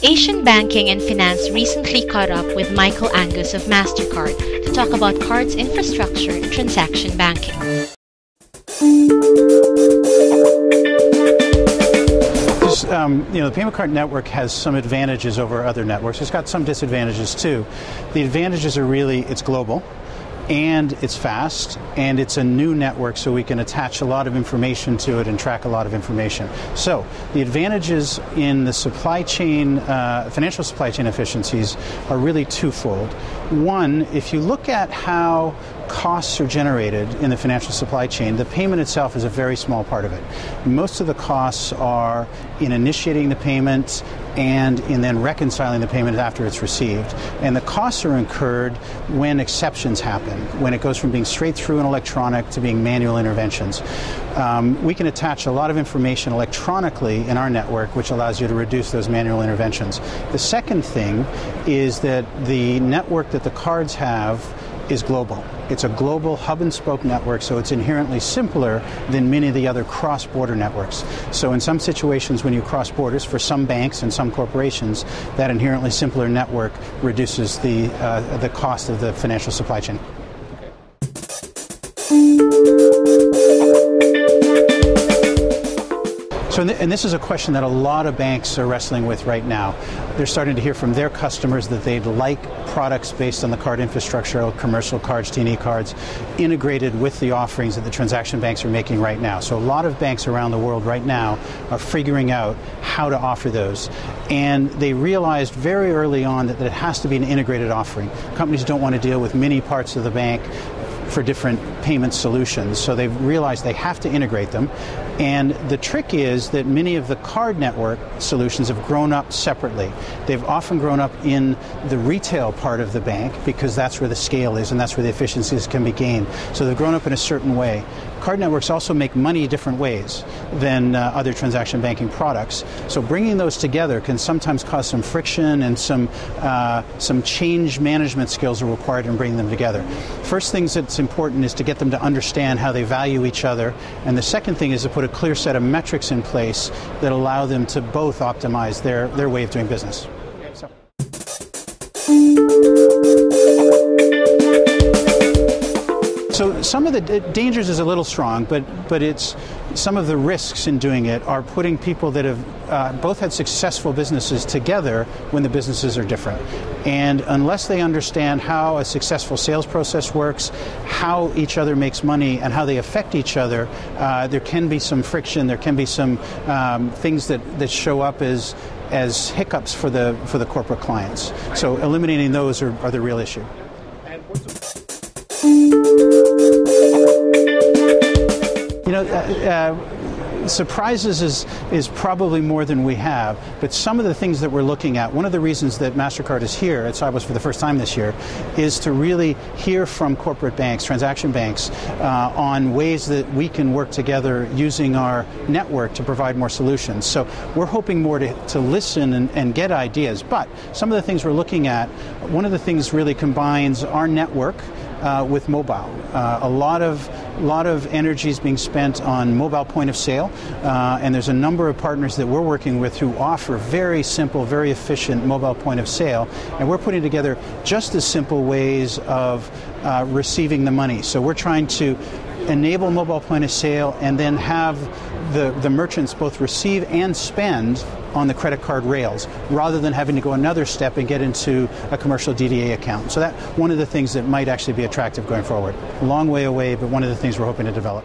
Asian Banking and Finance recently caught up with Michael Angus of MasterCard to talk about cards infrastructure and transaction banking. The payment card network has some advantages over other networks. It's got some disadvantages too. The advantages are really it's global, and it's fast, and it's a new network, so we can attach a lot of information to it and track a lot of information. So the advantages in the supply chain, financial supply chain efficiencies are really twofold. One, if you look at how costs are generated in the financial supply chain, the payment itself is a very small part of it. Most of the costs are in initiating the payment and in then reconciling the payment after it's received. And the costs are incurred when exceptions happen, when it goes from being straight through and electronic to being manual interventions. We can attach a lot of information electronically in our network, which allows you to reduce those manual interventions. The second thing is that the network that the cards have is global. It's a global hub and spoke network, so it's inherently simpler than many of the other cross-border networks. So in some situations when you cross borders, for some banks and some corporations, that inherently simpler network reduces the cost of the financial supply chain. So, and this is a question that a lot of banks are wrestling with right now. They're starting to hear from their customers that they'd like products based on the card infrastructure, commercial cards, T&E cards, integrated with the offerings that the transaction banks are making right now. So a lot of banks around the world right now are figuring out how to offer those. And they realized very early on that it has to be an integrated offering. Companies don't want to deal with many parts of the bank for different payment solutions, so they've realized they have to integrate them. And the trick is that many of the card network solutions have grown up separately. They've often grown up in the retail part of the bank because that's where the scale is and that's where the efficiencies can be gained. So they've grown up in a certain way. Card networks also make money different ways than other transaction banking products. So bringing those together can sometimes cause some friction, and some change management skills are required in bringing them together. First things that's important is to get them to understand how they value each other, and the second thing is to put a clear set of metrics in place that allow them to both optimize their way of doing business. So some of the dangers is a little strong, but it's some of the risks in doing it are putting people that have both had successful businesses together when the businesses are different. And unless they understand how a successful sales process works, how each other makes money, and how they affect each other, there can be some friction. There can be some things that show up as hiccups for the corporate clients. So eliminating those are the real issue. Surprises is probably more than we have, but some of the things that we're looking at, one of the reasons that MasterCard is here at Sibos for the first time this year is to really hear from corporate banks, transaction banks, on ways that we can work together using our network to provide more solutions. So we're hoping more to listen and get ideas, but some of the things we're looking at, one of the things really combines our network with mobile. A lot of energy is being spent on mobile point of sale, and there's a number of partners that we're working with who offer very simple, very efficient mobile point of sale, and we're putting together just as simple ways of receiving the money. So we're trying to enable mobile point of sale and then have the merchants both receive and spend on the credit card rails, rather than having to go another step and get into a commercial DDA account. So that's one of the things that might actually be attractive going forward. A long way away, but one of the things we're hoping to develop.